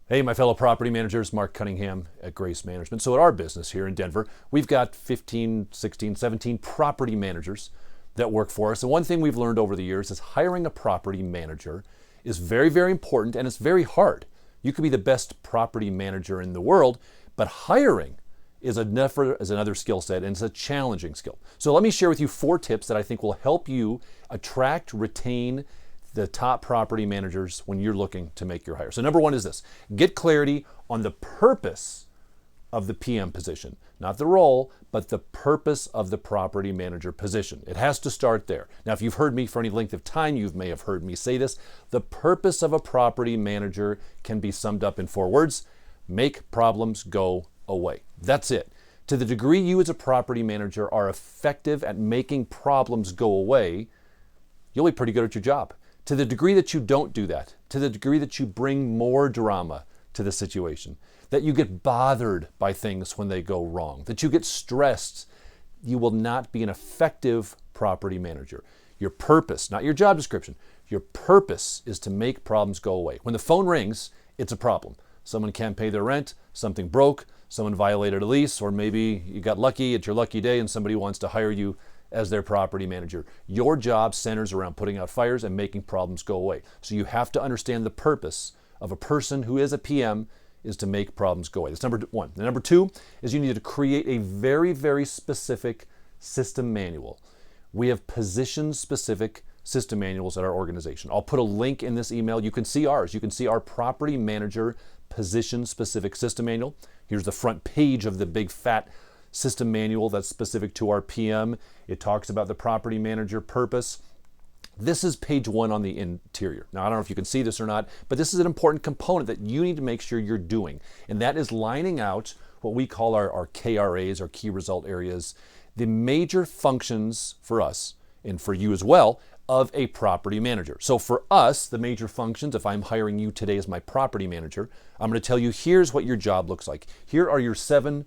Hey, my fellow property managers, Mark Cunningham at Grace Management. So at our business here in Denver, we've got 15, 16, 17 property managers that work for us. And one thing we've learned over the years is hiring a property manager is very, very important, and it's very hard. You could be the best property manager in the world, but hiring is another skill set, and it's a challenging skill. So let me share with you 4 tips that I think will help you attract, retain the top property managers when you're looking to make your hire. So number 1 is this: get clarity on the purpose of the PM position. Not the role, but the purpose of the property manager position. It has to start there. Now, if you've heard me for any length of time, you may have heard me say this. The purpose of a property manager can be summed up in 4 words: make problems go away. That's it. To the degree you as a property manager are effective at making problems go away, you'll be pretty good at your job. To the degree that you don't do that, to the degree that you bring more drama to the situation, that you get bothered by things when they go wrong, that you get stressed, you will not be an effective property manager. Your purpose, not your job description, your purpose is to make problems go away. When the phone rings, it's a problem. Someone can't pay their rent, something broke, someone violated a lease, or maybe you got lucky, it's your lucky day and somebody wants to hire you as their property manager. Your job centers around putting out fires and making problems go away. So you have to understand the purpose of a person who is a PM is to make problems go away. That's number 1. The number 2 is you need to create a very, very specific system manual. We have position-specific system manuals at our organization. I'll put a link in this email. You can see ours. You can see our property manager position-specific system manual. Here's the front page of the big fat system manual that's specific to our PM. It talks about the property manager purpose. This is page 1 on the interior. Now, I don't know if you can see this or not, but this is an important component that you need to make sure you're doing. And that is lining out what we call our KRAs, our key result areas, the major functions for us, and for you as well, of a property manager. So for us, the major functions, if I'm hiring you today as my property manager, I'm going to tell you, here's what your job looks like. Here are your 7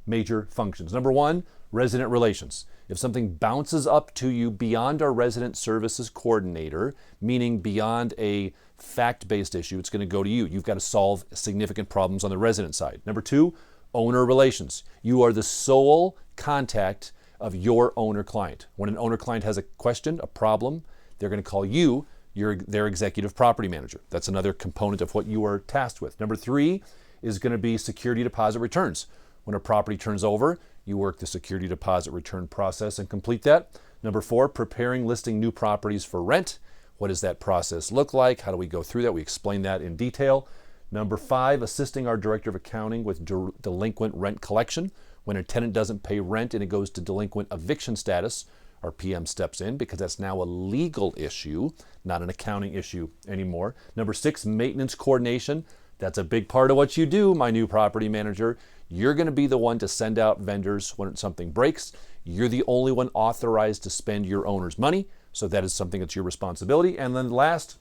major functions. Number 1, resident relations. If something bounces up to you beyond our resident services coordinator, meaning beyond a fact-based issue, it's going to go to you. You've got to solve significant problems on the resident side. Number 2, owner relations. You are the sole contact of your owner-client. When an owner-client has a question, a problem, they're going to call you, their executive property manager. That's another component of what you are tasked with. Number 3 is going to be security deposit returns. When a property turns over, you work the security deposit return process and complete that. Number 4, preparing listing new properties for rent. What does that process look like? How do we go through that? We explain that in detail. Number 5, assisting our director of accounting with delinquent rent collection. When a tenant doesn't pay rent and it goes to delinquent eviction status, our PM steps in because that's now a legal issue, not an accounting issue anymore. Number 6, maintenance coordination. That's a big part of what you do, my new property manager. You're going to be the one to send out vendors when something breaks. You're the only one authorized to spend your owner's money, so that is something that's your responsibility. And then last,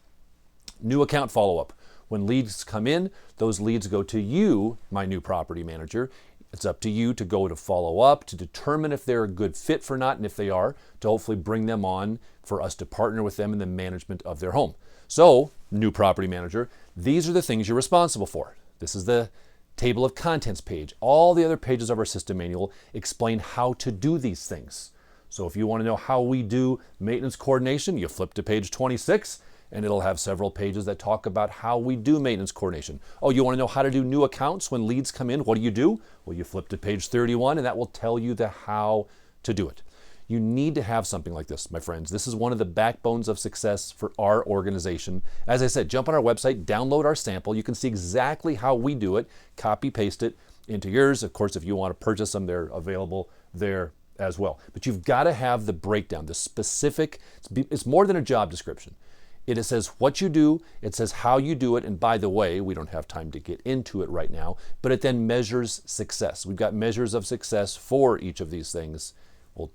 new account follow-up. When leads come in, those leads go to you, my new property manager. It's up to you to go to follow up, to determine if they're a good fit for not, and if they are, to hopefully bring them on for us to partner with them in the management of their home. So, new property manager, these are the things you're responsible for. This is the table of contents page. All the other pages of our system manual explain how to do these things. So if you want to know how we do maintenance coordination, you flip to page 26 and it'll have several pages that talk about how we do maintenance coordination. Oh, you want to know how to do new accounts when leads come in? What do? Well, you flip to page 31 and that will tell you the how to do it. You need to have something like this, my friends. This is one of the backbones of success for our organization. As I said, jump on our website, download our sample. You can see exactly how we do it, copy, paste it into yours. Of course, if you want to purchase them, they're available there as well. But you've got to have the breakdown, the specific. It's more than a job description. It says what you do, it says how you do it, and by the way, we don't have time to get into it right now, but it then measures success. We've got measures of success for each of these things. We'll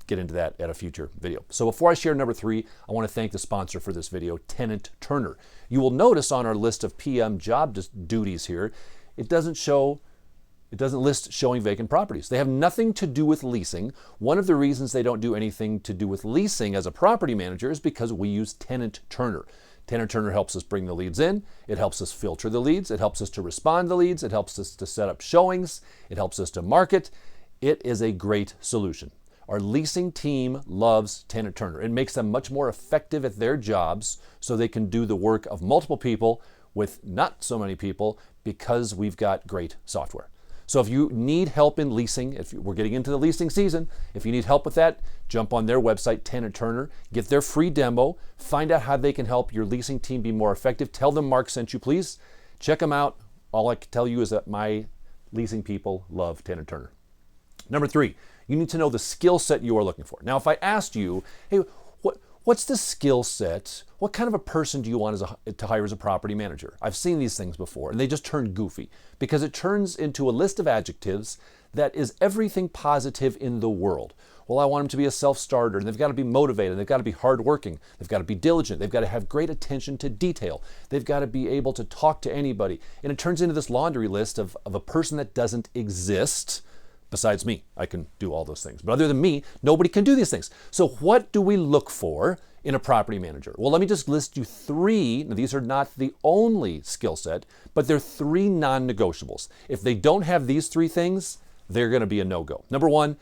get into that at a future video. So before I share number 3, I want to thank the sponsor for this video, Tenant Turner. You will notice on our list of PM job duties here, it doesn't list showing vacant properties. They have nothing to do with leasing. One of the reasons they don't do anything to do with leasing as a property manager is because we use Tenant Turner. Tenant Turner helps us bring the leads in. It helps us filter the leads. It helps us to respond to leads. It helps us to set up showings. It helps us to market. It is a great solution. Our leasing team loves Tenant Turner. It makes them much more effective at their jobs so they can do the work of multiple people with not so many people because we've got great software. So if you need help in leasing, if we're getting into the leasing season, if you need help with that, jump on their website, Tenant Turner, get their free demo, find out how they can help your leasing team be more effective. Tell them Marc sent you, please. Check them out. All I can tell you is that my leasing people love Tenant Turner. Number 3, you need to know the skill set you are looking for. Now, if I asked you, hey, what's the skill set? What kind of a person do you want to hire as a property manager? I've seen these things before, and they just turn goofy because it turns into a list of adjectives that is everything positive in the world. Well, I want them to be a self-starter, and they've got to be motivated, they've got to be hardworking, they've got to be diligent, they've got to have great attention to detail, they've got to be able to talk to anybody. And it turns into this laundry list of a person that doesn't exist. Besides me, I can do all those things. But other than me, nobody can do these things. So what do we look for in a property manager? Well, let me just list you 3. Now, these are not the only skill set, but they're 3 non-negotiables. If they don't have these 3 things, they're going to be a no-go. Number 1,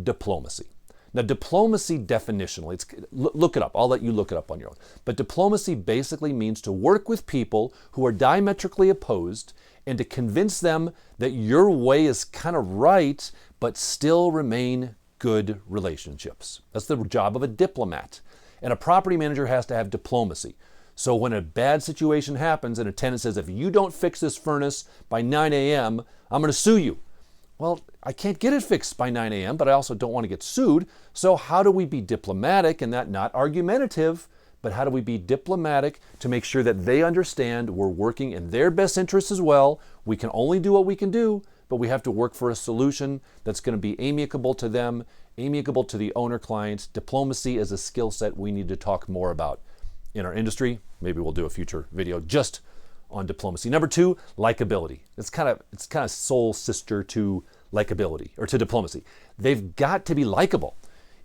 diplomacy. Now, diplomacy definitionally, look it up. I'll let you look it up on your own. But diplomacy basically means to work with people who are diametrically opposed and to convince them that your way is kind of right, but still remain good relationships. That's the job of a diplomat. And a property manager has to have diplomacy. So when a bad situation happens and a tenant says, if you don't fix this furnace by 9 a.m., I'm going to sue you. Well, I can't get it fixed by 9 a.m., but I also don't want to get sued. So how do we be diplomatic and that not argumentative, but how do we be diplomatic to make sure that they understand we're working in their best interests as well? We can only do what we can do, but we have to work for a solution that's going to be amicable to them, amicable to the owner clients. Diplomacy is a skill set we need to talk more about in our industry. Maybe we'll do a future video just on diplomacy. Number 2, likability. It's kind of soul sister to likability or to diplomacy. They've got to be likable.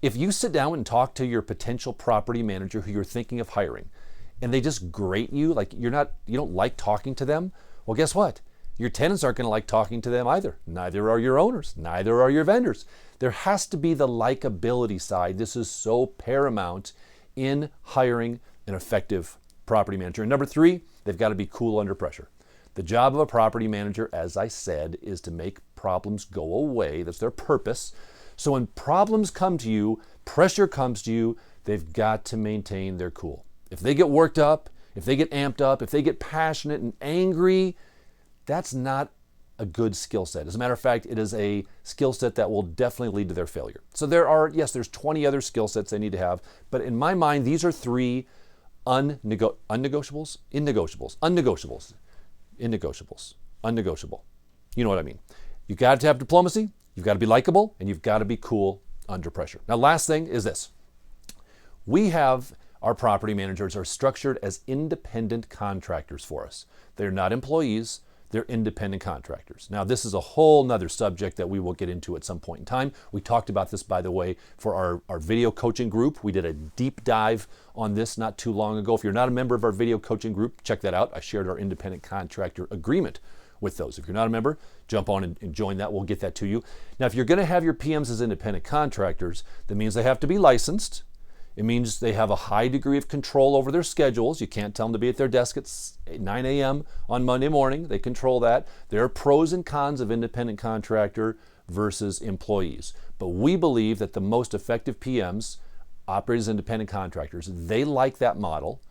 If you sit down and talk to your potential property manager who you're thinking of hiring and they just grate you, like you don't like talking to them, well, guess what? Your tenants aren't going to like talking to them either. Neither are your owners. Neither are your vendors. There has to be the likability side. This is so paramount in hiring an effective property manager. And number 3, they've got to be cool under pressure. The job of a property manager, as I said, is to make problems go away. That's their purpose. So when problems come to you, pressure comes to you, they've got to maintain their cool. If they get worked up, if they get amped up, if they get passionate and angry, that's not a good skill set. As a matter of fact, it is a skill set that will definitely lead to their failure. So there's 20 other skill sets they need to have, but in my mind, these are 3 unnegotiables. You know what I mean. You've got to have diplomacy, you've got to be likable, and you've got to be cool under pressure. Now, last thing is this. We have our property managers are structured as independent contractors for us. They're not employees, they're independent contractors. Now, this is a whole nother subject that we will get into at some point in time. We talked about this, by the way, for our video coaching group. We did a deep dive on this not too long ago. If you're not a member of our video coaching group, check that out. I shared our independent contractor agreement with those. If you're not a member, jump on and join that. We'll get that to you. Now, if you're going to have your PMs as independent contractors, that means they have to be licensed. It means they have a high degree of control over their schedules. You can't tell them to be at their desk at 9 a.m. on Monday morning. They control that. There are pros and cons of independent contractor versus employees. But we believe that the most effective PMs operate as independent contractors. They like that model.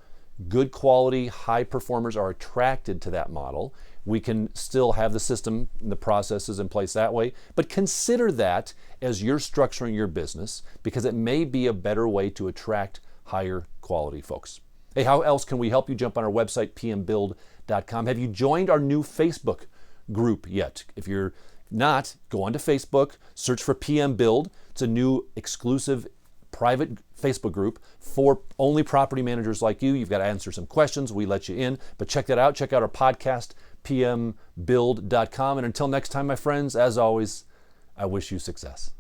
Good quality, high performers are attracted to that model. We can still have the system and the processes in place that way, but consider that as you're structuring your business because it may be a better way to attract higher quality folks. Hey, how else can we help you? Jump on our website, pmbuild.com. Have you joined our new Facebook group yet? If you're not, go onto Facebook, search for PM Build. It's a new exclusive private Facebook group for only property managers like you. You've got to answer some questions. We let you in, but check that out. Check out our podcast, pmbuild.com. And until next time, my friends, as always, I wish you success.